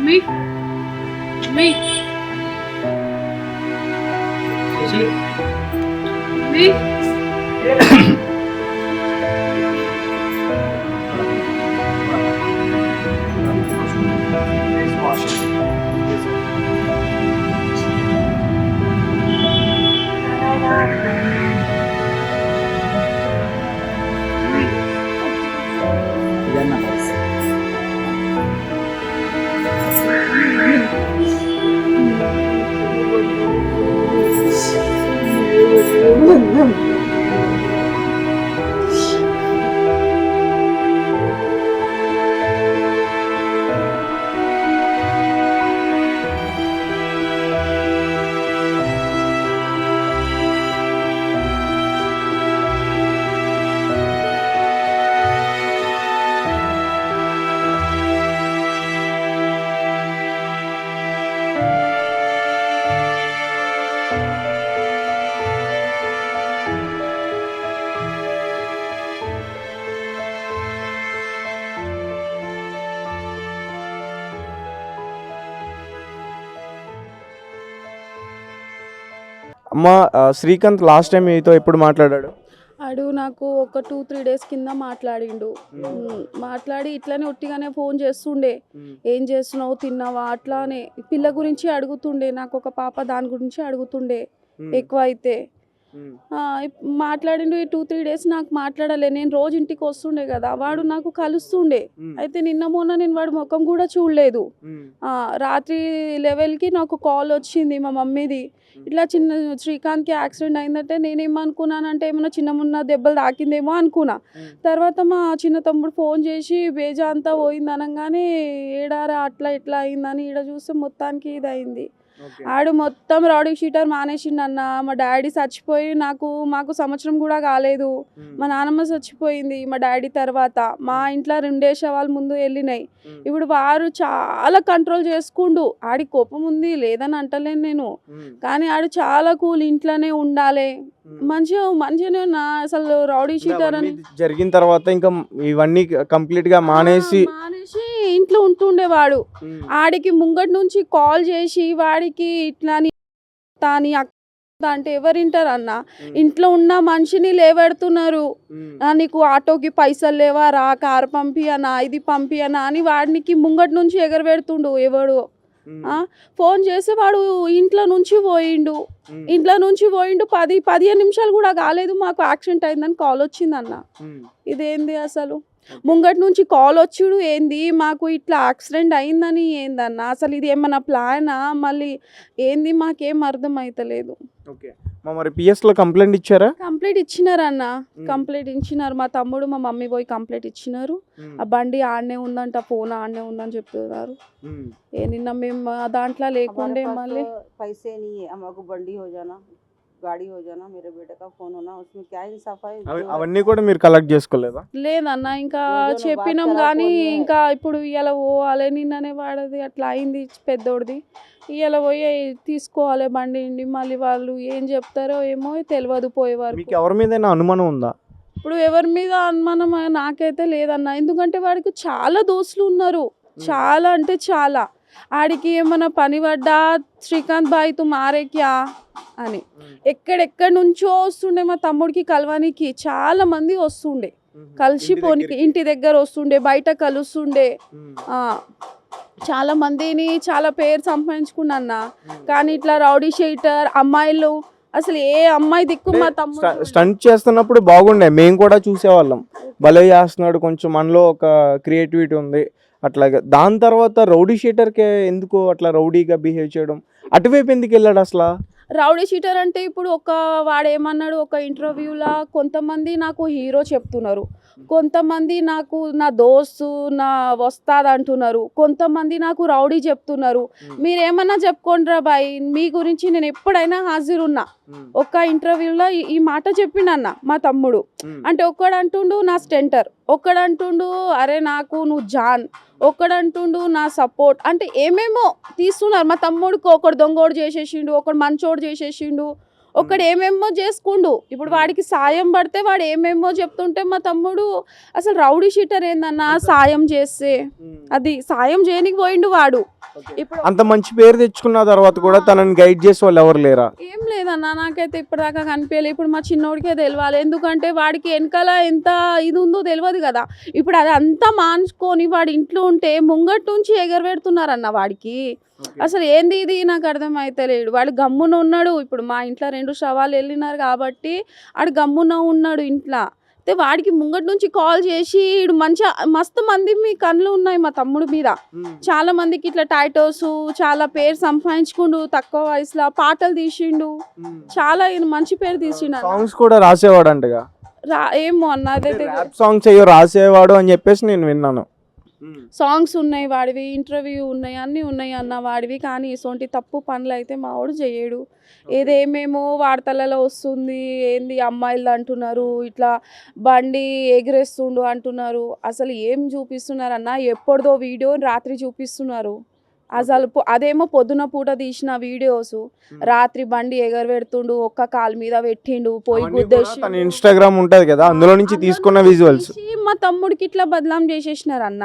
Me, me, me. అమ్మ Srikanth last time మీతో ఎప్పుడు మాట్లాడాడు? ఆడు నాకు ఒక 2-3 డేస్ కింద మాట్లాడిండు. మాట్లాడి ఇట్లానే ఒట్టిగానే ఫోన్ చేస్తుండే, ఏం చేస్తున్నావు, తిన్నావా, అట్లానే పిల్ల గురించి అడుగుతుండే. నాకు ఒక పాప, దాని గురించి అడుగుతుండే ఎక్కువ అయితే. మాట్లాడిండు. ఈ 2-3 డేస్ నాకు మాట్లాడలే. నేను రోజు ఇంటికి వస్తుండే కదా, వాడు నాకు కలుస్తుండే. అయితే నిన్న మొన్న నేను వాడు ముఖం కూడా చూడలేదు. రాత్రి 11కి నాకు కాల్ వచ్చింది మా మమ్మీది, ఇట్లా శ్రీకాంత్కి యాక్సిడెంట్ అయిందంటే. నేనేమనుకున్నానంటే ఏమన్నా చిన్న దెబ్బలు తాకిందేమో అనుకున్నా. తర్వాత మా చిన్న తమ్ముడు ఫోన్ చేసి బేజా అంతా పోయింది అనగానే, ఏడారా అట్లా ఇట్లా అయిందని ఈడ చూస్తే మొత్తానికి ఇది అయింది. ఆడు మొత్తం రౌడీ షీటర్ మానేసిండన్న. మా డాడీ చచ్చిపోయి మాకు సంవత్సరం కూడా కాలేదు. మా నాన్నమ్మ చచ్చిపోయింది మా డాడీ తర్వాత. మా ఇంట్లో 2 శవాలు ముందు వెళ్ళినాయి. ఇప్పుడు వారు చాలా కంట్రోల్ చేసుకుండు. ఆడి కోపం ఉంది లేదని అంటలేను నేను, కానీ ఆడు చాలా కూల్, ఇంట్లోనే ఉండాలి, మంచిగానే ఉన్నా. అసలు రౌడీ షీటర్ అని జరిగిన తర్వాత ఇంకా ఇవన్నీ కంప్లీట్ గా మానేసి ఇంట్లో ఉంటుండేవాడు. ఆడికి ముంగటి నుంచి కాల్ చేసి వాడికి ఇట్లా అని అంటే ఎవరింటారు అన్న? ఇంట్లో ఉన్న మనిషిని లేవెడుతున్నారు. నీకు ఆటోకి పైసలు లేవా, రా కారు పంపి అనా, ఇది పంపి అనా అని వాడికి ముంగటి నుంచి ఎగరబెడుతుండు ఎవడు. ఫోన్ చేస్తే వాడు ఇంట్లో నుంచి పోయిండు. 10-15 నిమిషాలు కూడా కాలేదు, మాకు యాక్సిడెంట్ అయిందని కాల్ వచ్చిందన్న. ఇదేంది అసలు? ముంగటి నుంచి కాల్ వచ్చుడు ఏంది, మాకు ఇట్లా యాక్సిడెంట్ అయిందని ఏందన్న? అసలు ఇది ఏమన్నా ప్లానా మళ్ళీ ఏంది? మాకేం అర్థం అవుతలేదు. మరి పిఎస్ లో కంప్లైంట్ ఇచ్చారా? కంప్లైంట్ ఇచ్చినారన్న, కంప్లైంట్ ఇచ్చినారు. మా తమ్ముడు మా మమ్మీ పోయి కంప్లైంట్ ఇచ్చినారు. ఆ బండి ఆడనే ఉందంట, ఫోన్ ఆడనే ఉందని చెప్తున్నారు. నిన్న మేము దాంట్లో లేకుండే మళ్ళీ पैसे नहीं है, हमको बंडी हो जाना, गाड़ी हो जाना, मेरे बेटे का फोन होना, उसमें क्या इंसाफ है? అవన్నీ కూడా మీరు కలెక్ట్ చేసుకోలేదా? లేదన్న, ఇంకా చెప్పినాం కానీ ఇంకా ఇప్పుడు ఇలా పోవాలి. నిన్ననే వాడది అట్లా అయింది పెద్దోడిది. ఇలా పోయి తీసుకోవాలి బండి. మళ్ళీ వాళ్ళు ఏం చెప్తారో ఏమో తెలియదు పోయేవారు. మీకు ఎవరి మీద అనుమానం ఉందా? ఇప్పుడు ఎవరి మీద అనుమానం నాకైతే లేదన్న, ఎందుకంటే వాడికి చాలా దోస్తులు ఉన్నారు, చాలా అంటే చాలా. ఆడికి ఏమన్నా పని పడ్డా శ్రీకాంత్ బాయ్ తు మారే క్యా అని ఎక్కడెక్కడి నుంచో వస్తుండే. మా తమ్ముడికి కలవానికి చాలా మంది వస్తుండే, కలిసిపోనికి ఇంటి దగ్గర వస్తుండే, బయట కలుస్తుండే. చాలా మందిని చాలా పేరు సంపాదించుకున్నా. కానీ ఇట్లా రౌడీ షీటర్ అమ్మాయిలు, అసలు ఏ అమ్మాయి దిక్కు మా తమ్ముడు స్టంట్ చేస్తున్నప్పుడు బాగుండే, మేము కూడా చూసేవాళ్ళం. భలే చేస్తున్నాడు, కొంచెం మనలో ఒక క్రియేటివిటీ ఉంది అట్లాగా. దాని తర్వాత రౌడీ షీటర్కే ఎందుకు అట్లా రౌడీగా బిహేవ్ చేయడం, అటువైపు ఎందుకు వెళ్ళాడు అసలు? రౌడీ షీటర్ అంటే ఇప్పుడు వాడు ఏమన్నాడు, ఒక ఇంటర్వ్యూలో కొంతమంది నాకు హీరో చెప్తున్నారు, కొంతమంది నాకు నా దోస్తు నా వస్తాది అంటున్నారు, కొంతమంది నాకు రౌడీ చెప్తున్నారు. మీరేమన్నా చెప్పుకోండిరా బాయ్, మీ గురించి నేను ఎప్పుడైనా హాజరున్నా. ఒక ఇంటర్వ్యూలో ఈ మాట చెప్పిండన్న మా తమ్ముడు. అంటే ఒక్కడంటుండు నా స్టెంటర్, ఒక్కడంటుండు అరే నాకు నువ్వు జాన్, ఒక్కడంటుండు నా సపోర్ట్, అంటే ఏమేమో తీస్తున్నారు. మా తమ్ముడికి ఒకడు దొంగోడు చేసేసిండు, ఒకడు మంచోడు చేసేసిండు, ఒకడు ఏమేమో చేసుకుండు. ఇప్పుడు వాడికి సాయం పడితే వాడు ఏమేమో చెప్తుంటే మా తమ్ముడు అసలు రౌడీ షీటర్ ఏందన్నా సాయం చేస్తే అది సాయం చేయనికి పోయిండు వాడు. ఇప్పుడు అంత మంచి పేరు తెచ్చుకున్న తర్వాత కూడా తనని గైడ్ చేసే వాళ్ళు ఎవరు లేరా? ఏం లేదన్నా, నాకైతే ఇప్పటిదాకా కనిపించలేదు. ఇప్పుడు మా చిన్నోడికే తెలియాలి, ఎందుకంటే వాడికి వెనకాల ఎంత ఇది ఉందో తెలియదు కదా. ఇప్పుడు అది అంతా మానుకొని వాడి ఇంట్లో ఉంటే ముంగట్ నుంచి ఎగరబెడుతున్నారన్న వాడికి. అసలు ఏంది ఇది నాకు అర్థమైతలేడు. వాడు గమ్మున ఉన్నాడు. ఇప్పుడు మా ఇంట్లో 2 శవాలు వెళ్ళినారు కాబట్టి ఆడు గమ్మున ఉన్నాడు ఇంట్లో. అయితే వాడికి ముంగటి నుంచి కాల్ చేసి ఇడు మంచిగా మస్తు మంది మీ కళ్ళు ఉన్నాయి మా తమ్ముడు మీద. చాలా మందికి ఇట్లా టైటోస్ చాలా పేరు సంపాదించుకుండు, తక్కువ వయసులో పాటలు తీసిండు, చాలా ఈయన మంచి పేరు తీసిండు. సాంగ్స్ కూడా రాసేవాడు అంటగా. ఏమో అన్న అదైతే సాంగ్స్ అయ్యో రాసేవాడు అని చెప్పేసి నేను విన్నాను. సాంగ్స్ ఉన్నాయి వాడివి, ఇంటర్వ్యూ ఉన్నాయి, అన్నీ ఉన్నాయి అన్న వాడివి. కానీ ఇటువంటి తప్పు పనులు అయితే మావాడు చేయడు. ఏదేమేమో వార్తలలో వస్తుంది, ఏంది అమ్మాయిలు అంటున్నారు, ఇట్లా బండి ఎగిరేస్తుండు అంటున్నారు. అసలు ఏం చూపిస్తున్నారు అన్న? ఎప్పటిదో వీడియో రాత్రి చూపిస్తున్నారు. అసలు అదేమో పొద్దున పూట తీసిన వీడియోస్, రాత్రి బండి ఎగరబెడుతుండు, ఒక్క కాలు మీద పెట్టిండు, పోయి గుద్దేసి. ఇన్స్టాగ్రామ్ ఉంటది కదా, అందులో నుంచి తీసుకున్న విజువల్స్ మా తమ్ముడికి ఇట్లా బదలాం చేసేసినారు అన్న.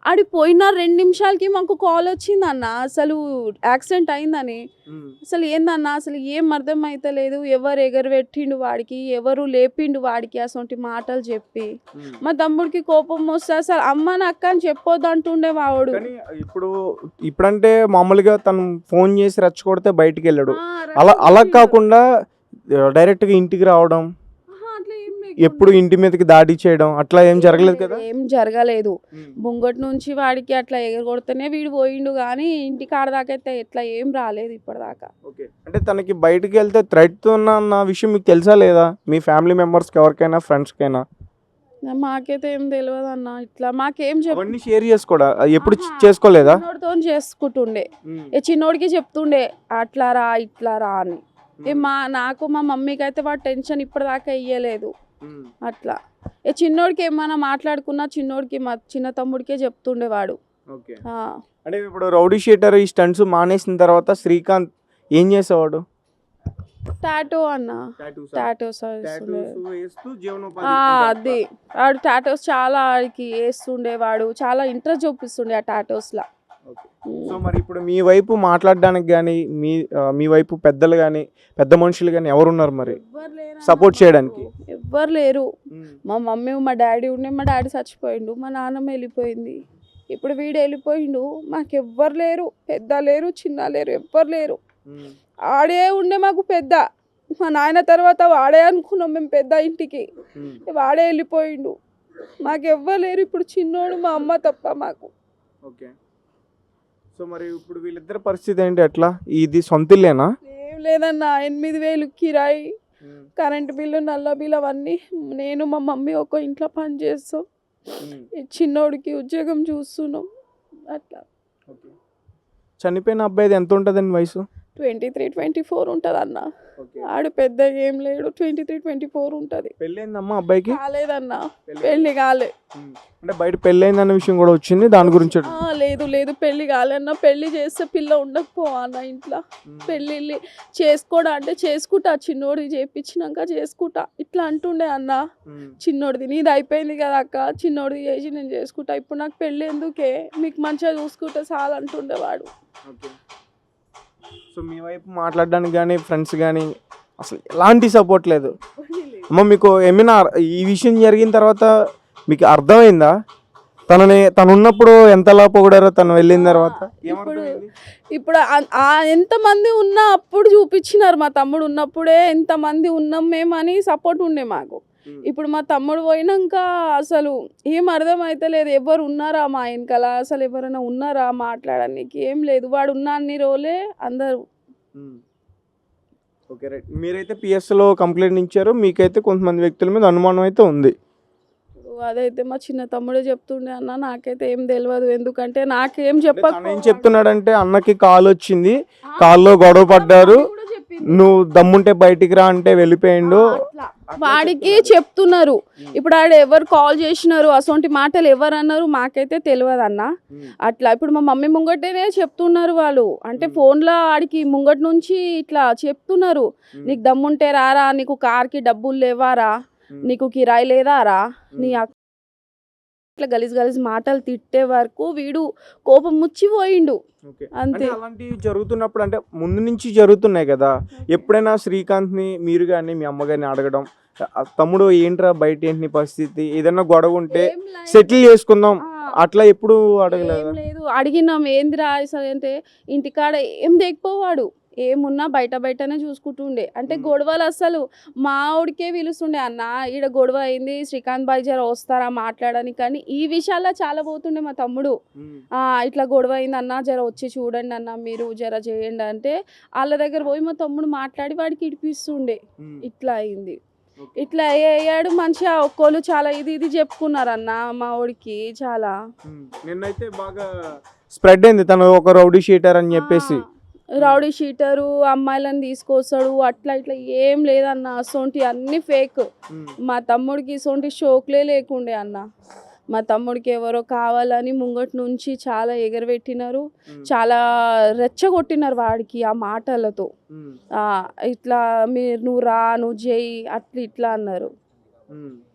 ఆడి పోయిన 2 నిమిషాలకి మాకు కాల్ వచ్చింది అన్న, అసలు యాక్సిడెంట్ అయిందని. అసలు ఏందన్నా అసలు ఏం అర్థం అయితే లేదు. ఎవరు ఎగరబెట్టిండు వాడికి, ఎవరు లేపిండు వాడికి అసలు మాటలు చెప్పి. మా తమ్ముడికి కోపం వస్తే అసలు అమ్మ అక్క అని చెప్పొద్దు అంటుండే వాడు. ఇప్పుడంటే మామూలుగా తను ఫోన్ చేసి రెచ్చగొడితే బయటికి వెళ్ళాడు. అలా కాకుండా డైరెక్ట్ గా ఇంటికి రావడం, ఎప్పుడు ఇంటి మీదకి దాడి చేయడం అట్లా ఏం జరగలేదు కదా? ఏం జరగలేదు. ముంగటి నుంచి వాడికి అట్లా ఎగరగొడితేనే వీడు పోయిండు, కానీ ఇంటి కాడ దాకా అయితే ఎట్లా ఏం రాలేదు ఇప్పటిదాకా. అంటే తనకి బయటికి వెళ్తే థ్రెట్ ఉన్న విషయం మీకు తెలుసా లేదా? మీ ఫ్యామిలీ మెంబర్స్కి ఎవరికైనా ఫ్రెండ్స్కైనా? మాకైతే ఏం తెలియదు అన్న. ఇట్లా మాకేం చెప్పండి, షేర్ చేసుకోడా? ఎప్పుడు చేసుకోలేదా? చిన్నోడితో చేసుకుంటుండే, చిన్నోడికి చెప్తుండే అట్లా రా ఇట్లా రా అని. నాకు మా మమ్మీకి అయితే వాడు టెన్షన్ ఇప్పటిదాకా ఇయ్యలేదు. అట్లా చిన్నోడికి ఏమైనా మాట్లాడుకున్నా చిన్నోడికి మా చిన్న తమ్ముడికే చెప్తుండేవాడు. అంటే ఇప్పుడు రౌడీ షీటర్ ఈ స్టంట్స్ మానేసిన తర్వాత శ్రీకాంత్ ఏం చేసేవాడు? టాటో అన్న, టాటోస్ అది వాడు టాటోస్ చాలా ఆడికి వేస్తుండేవాడు, చాలా ఇంట్రెస్ట్ చూపిస్తుండే ఆ టాటోస్ లా. సో మరి ఇప్పుడు మీ వైపు మాట్లాడడానికి కానీ మీ వైపు పెద్దలు కానీ పెద్ద మనుషులు కానీ ఎవరున్నారు మరి సపోర్ట్ చేయడానికి? ఎవ్వరు లేరు. మా మమ్మీ మా డాడీ ఉండే, మా డాడీ చచ్చిపోయిండు, మా నాన్నమ్మ వెళ్ళిపోయింది, ఇప్పుడు వీడు వెళ్ళిపోయిండు. మాకెవ్వరు లేరు, పెద్ద లేరు చిన్న లేరు, ఎవ్వరు లేరు. ఆడే ఉండే మాకు పెద్ద, మా నాయన తర్వాత వాడే అనుకున్నాం మేము పెద్ద ఇంటికి, వాడే వెళ్ళిపోయిండు. మాకెవ్వరు లేరు ఇప్పుడు, చిన్నోడు మా అమ్మ తప్ప మాకు. ఓకే. సో మరి ఇప్పుడు వీళ్ళిద్దరి పరిస్థితి ఏంటి? ఎట్లా? ఇది సొంత ఇల్లేనా? ఏం లేదన్నా, 8,000 కిరాయి, కరెంట్ బిల్లు, నల్ల బిల్లు అవన్నీ. నేను మా మమ్మీ ఒక ఇంట్లో పని చేస్తాం, చిన్నోడికి ఉద్యోగం చూస్తున్నాం అట్లా. చనిపోయిన అబ్బాయిది ఎంత ఉంటుందండి వయసు? 23-24 ఉంటుంది అన్న. ఆడు పెద్ద ఏం లేడు, 23-24 ఉంటుంది. పెళ్ళైందమ్మా అబ్బాయికి? కాలేదన్నా, పెళ్లి కాలే. అంటే బయట పెళ్ళైందన్న విషయం కూడా వచ్చింది, దాని గురించి? లేదు పెళ్లి కాలేదన్న. పెళ్లి చేస్తే పిల్ల ఉండకపోవన్న ఇంట్లో. పెళ్ళి చేసుకోడా అంటే చేసుకుంటా, చిన్నోడికి చేయించినాక చేసుకుంటా ఇట్లా అంటుండే అన్న. చిన్నోడిది నీది అయిపోయింది కదా అక్క, చిన్నోడిది చేసి నేను చేసుకుంటా, ఇప్పుడు నాకు పెళ్ళి ఎందుకే, మీకు మంచిగా చూసుకుంటే చాలు అంటుండేవాడు. సో మీ వైపు మాట్లాడడానికి కానీ ఫ్రెండ్స్ కానీ అసలు ఎలాంటి సపోర్ట్ లేదు అమ్మ మీకు? ఏమైనా ఈ విషయం జరిగిన తర్వాత మీకు అర్థమైందా తను ఉన్నప్పుడు ఎంతలా పొగిడారో తను వెళ్ళిన తర్వాత? ఇప్పుడు ఎంతమంది ఉన్నా అప్పుడు చూపించినారు, మా తమ్ముడు ఉన్నప్పుడే ఎంతమంది ఉన్నాం మేమని సపోర్ట్ ఉండే మాకు. ఇప్పుడు మా తమ్ముడు పోయినాక అసలు ఏం అర్థం అయితే లేదు. ఎవరు ఉన్నారా మా వెనకాల, అసలు ఎవరైనా ఉన్నారా మాట్లాడడానికి? ఏం లేదు. వాడు ఉన్న అన్ని రోజులే అందరూ. Okay right. మీరైతే పిఎస్లో కంప్లైంట్ ఇచ్చారు, మీకైతే కొంతమంది వ్యక్తుల మీద అనుమానం అయితే ఉంది. అదైతే మా చిన్న తమ్ముడే చెప్తుండే అన్న, నాకైతే ఏం తెలియదు. ఎందుకంటే నాకేం ఏం చెప్తున్నాడంటే అన్నకి కాల్ వచ్చింది, కాల్లో గొడవ పడ్డారు, నువ్వు దమ్ముంటే బయటికి రా అంటే వెళ్ళిపోయిండు. వాడికి చెప్తున్నారు. ఇప్పుడు ఆడ ఎవరు కాల్ చేసినారు అసొంటి మాటలు ఎవరు అన్నారు మాకైతే తెలియదు అన్న. అట్లా ఇప్పుడు మా మమ్మీ ముంగటనే చెప్తున్నారు వాళ్ళు, అంటే ఫోన్లో ఆడికి ముంగట నుంచి ఇట్లా చెప్తున్నారు, నీకు దమ్ముంటే రారా, నీకు కార్కి డబ్బులు లేవారా, నీకు కిరాయి లేదారా, నీ ఇట్లా గలీజ్ మాటలు తిట్టే వరకు వీడు కోపం ముచ్చిపోయిండు. ఓకే. అంతే. అంటే అలాంటివి జరుగుతున్నప్పుడు అంటే ముందు నుంచి జరుగుతున్నాయి కదా, ఎప్పుడైనా శ్రీకాంత్ని మీరు కానీ మీ అమ్మ కానీ అడగడం, తమ్ముడు ఏంట్రా బయట ఏంటి నీ పరిస్థితి, ఏదైనా గొడవ ఉంటే ఏం లే- సెటిల్ చేసుకుందాం ఆ, అట్లా ఎప్పుడు అడగలేదా? ఏం లేదు. అడిగినాం ఏందిరా అసలు అంటే ఇంటికాడ ఏం తెగిపోవాడు, ఏమున్నా బయటనే చూసుకుంటుండే. అంటే గొడవలు అసలు మా ఊడికే పిలుస్తుండే, అన్న ఈడ గొడవ అయింది శ్రీకాంత్ బాయ్ జర వస్తారా మాట్లాడడానికి, కానీ ఈ విషయాల్లో చాలా పోతుండే మా తమ్ముడు. ఇట్లా గొడవ అయింది అన్న, జర వచ్చి చూడండి అన్న, మీరు జర చేయండి అంటే వాళ్ళ దగ్గర పోయి మా తమ్ముడు మాట్లాడి వాడికి ఇడిపిస్తుండే. ఇట్లా అయింది, ఇట్లా అయ్యాడు. మంచిగా ఒక్కోళ్ళు చాలా ఇది చెప్పుకున్నారన్న మా ఊడికి చాలా. నిన్నైతే బాగా స్ప్రెడ్ అయింది తను ఒక రౌడీ షీటర్ అని చెప్పేసి. రౌడీ షీటరు, అమ్మాయిలను తీసుకొస్తాడు, అట్లా ఇట్లా ఏం లేదన్న, అసొంటి అన్ని ఫేక్. మా తమ్ముడికి ఇసొంటి షోక్లే లేకుండే అన్న. మా తమ్ముడికి ఎవరో కావాలని ముంగటి నుంచి చాలా ఎగరబెట్టినారు, చాలా రెచ్చగొట్టినారు వాడికి ఆ మాటలతో. ఇట్లా నువ్వు రా, నువ్వు చేయి, అట్లా ఇట్లా అన్నారు.